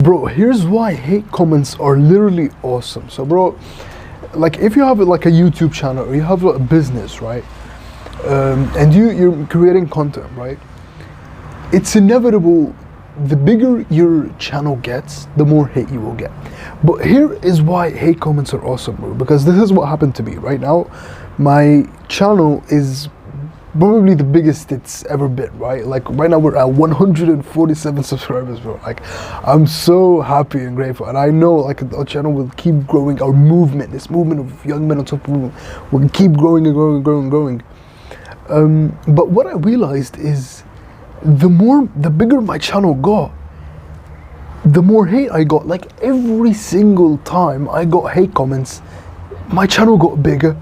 Bro, here's why hate comments are literally awesome. So bro, like if you have like a YouTube channel or you have a business, right, and you're creating content, right, it's inevitable. The bigger your channel gets, the more hate you will get. But here is why hate comments are awesome, bro, because this is what happened to me right now. My channel is probably the biggest it's ever been, right? Like right now we're at 147 subscribers, bro. Like I'm so happy and grateful, and I know like our channel will keep growing. Our movement, this movement of young men on top movement, will keep growing and growing and growing and growing. But what I realized is the bigger my channel got, the more hate I got. Like every single time I got hate comments, my channel got bigger.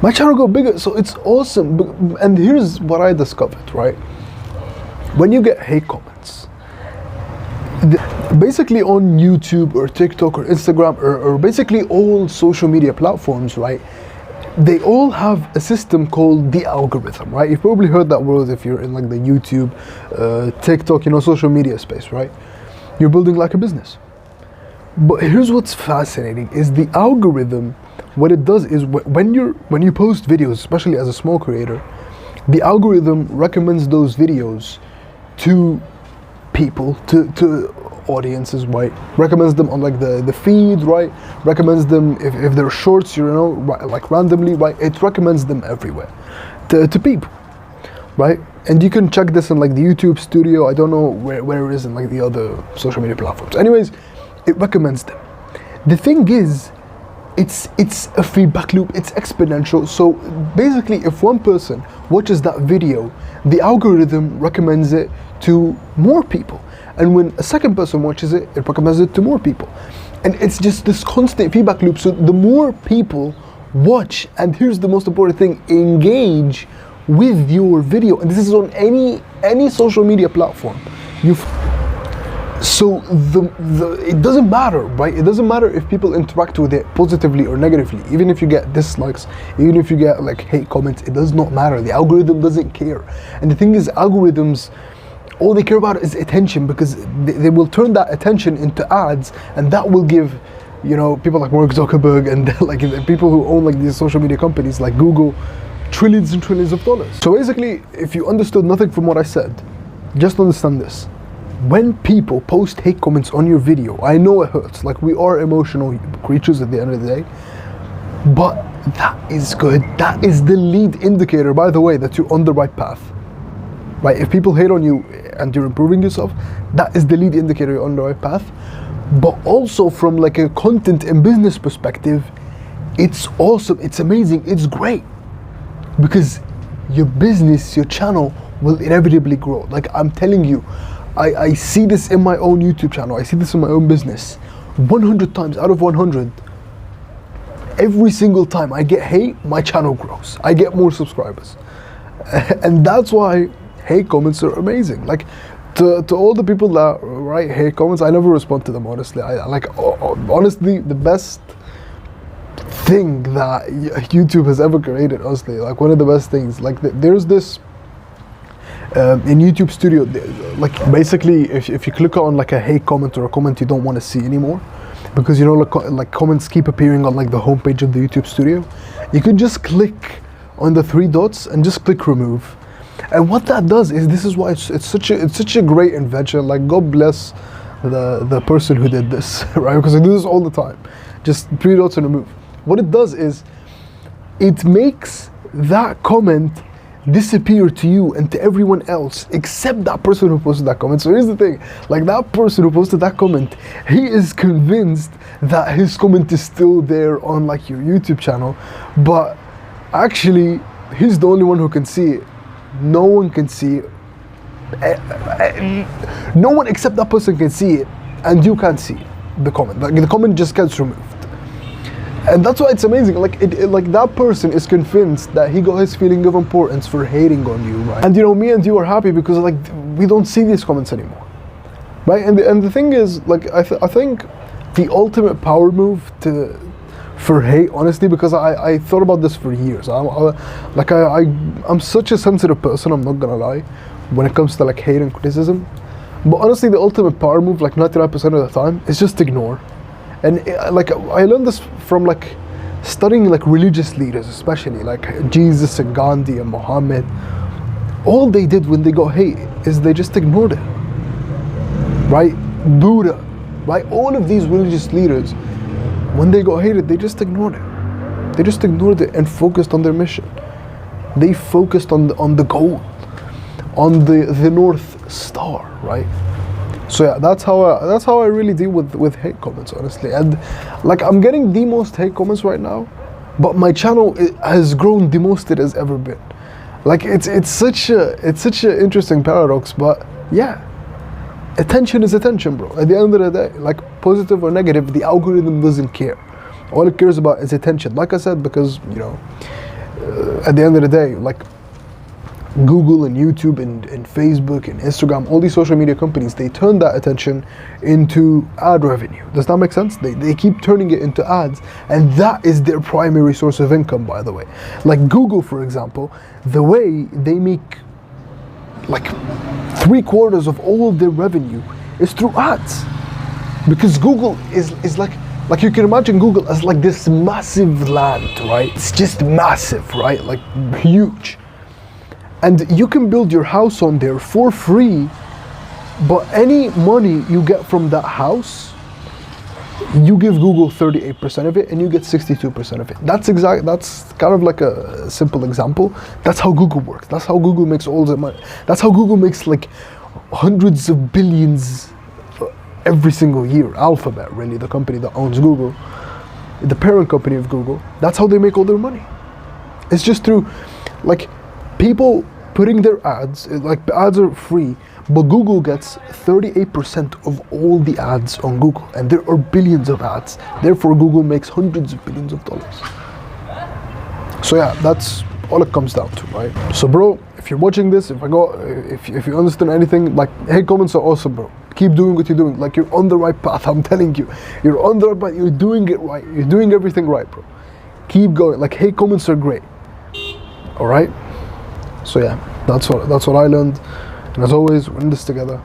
My channel got bigger, so it's awesome. And here's what I discovered, right? When you get hate comments, basically on YouTube or TikTok or Instagram or basically all social media platforms, right? They all have a system called the algorithm, right? You've probably heard that word if you're in like the YouTube, TikTok, social media space, right? You're building like a business. But here's what's fascinating is the algorithm. What it does is when you post videos, especially as a small creator, the algorithm recommends those videos to people, to audiences, right? Recommends them on like the feed, right? Recommends them if they're shorts, right, like randomly, right? It recommends them everywhere to people, right? And you can check this in like the YouTube Studio. I don't know where it is in like the other social media platforms. Anyways, it recommends them. The thing is, it's a feedback loop. It's exponential. So basically, if one person watches that video, the algorithm recommends it to more people, and when a second person watches it, it recommends it to more people, and it's just this constant feedback loop. So the more people watch, and here's the most important thing, engage with your video, and this is on any social media platform. So it doesn't matter, right? It doesn't matter if people interact with it positively or negatively. Even if you get dislikes, even if you get like hate comments, it does not matter. The algorithm doesn't care. And the thing is, algorithms, all they care about is attention, because they will turn that attention into ads, and that will give, people like Mark Zuckerberg and like the people who own like these social media companies like Google, trillions and trillions of dollars. So basically, if you understood nothing from what I said, just understand this. When people post hate comments on your video, I know it hurts. Like, we are emotional creatures at the end of the day, but that is good. That is the lead indicator, by the way, that you're on the right path, right? If people hate on you and you're improving yourself, that is the lead indicator you're on the right path. But also from like a content and business perspective, it's awesome, it's amazing, it's great, because your business, your channel will inevitably grow. Like, I'm telling you, I see this in my own YouTube channel, I see this in my own business. 100 times out of 100, every single time I get hate, my channel grows. I get more subscribers. And that's why hate comments are amazing. Like, to all the people that write hate comments, I never respond to them, honestly. Honestly, the best thing that YouTube has ever created, honestly, like one of the best things, like there's this, in YouTube Studio, like basically if you click on like a hate comment or a comment you don't want to see anymore, because like comments keep appearing on like the homepage of the YouTube Studio, you could just click on the three dots and just click remove. And what that does is, this is why it's such a great invention. Like, God bless the person who did this, right? Because I do this all the time. Just three dots and remove. What it does is, it makes that comment disappear to you and to everyone else except that person who posted that comment. So here's the thing, like that person who posted that comment, he is convinced that his comment is still there on like your YouTube channel, but actually he's the only one who can see it. No one can see it. No one except that person can see it, and you can't see the comment. Like, the comment just gets removed. And that's why it's amazing. Like, like that person is convinced that he got his feeling of importance for hating on you, right? And me and you are happy because like we don't see these comments anymore, right? And the thing is, like, I think the ultimate power move for hate, honestly, because I thought about this for years. I'm such a sensitive person, I'm not gonna lie, when it comes to like hate and criticism. But honestly, the ultimate power move, like 99% of the time, is just ignore. And like I learned this from like studying like religious leaders, especially like Jesus and Gandhi and Muhammad. All they did when they got hate is they just ignored it. Right? Buddha, right? All of these religious leaders, when they got hated, they just ignored it. They just ignored it and focused on their mission. They focused on the goal, on the North Star, right? So yeah, that's how I really deal with hate comments, honestly. And like I'm getting the most hate comments right now, but my channel has grown the most it has ever been. Like it's such a interesting paradox, but yeah, attention is attention, bro. At the end of the day, like positive or negative, the algorithm doesn't care. All it cares about is attention. Like I said, because you know, at the end of the day, like Google and YouTube and Facebook and Instagram, all these social media companies, they turn that attention into ad revenue. Does that make sense? They keep turning it into ads, and that is their primary source of income, by the way. Like Google, for example, the way they make like 3/4 of all their revenue is through ads. Because Google is like you can imagine Google as like this massive land, right? It's just massive, right? Like huge. And you can build your house on there for free, but any money you get from that house, you give Google 38% of it and you get 62% of it. That's kind of like a simple example. That's how Google works. That's how Google makes all the money. That's how Google makes like hundreds of billions every single year. Alphabet, really, the company that owns Google, the parent company of Google, that's how they make all their money. It's just through like people putting their ads, like ads are free, but Google gets 38% of all the ads on Google, and there are billions of ads. Therefore, Google makes hundreds of billions of dollars. So yeah, that's all it comes down to, right? So bro, if you're watching this, if you understand anything, like hate comments are awesome, bro. Keep doing what you're doing. Like you're on the right path. I'm telling you, you're on the right path. You're doing it right. You're doing everything right, bro. Keep going. Like hate comments are great. All right. So yeah, that's what I learned, and as always, we're in this together.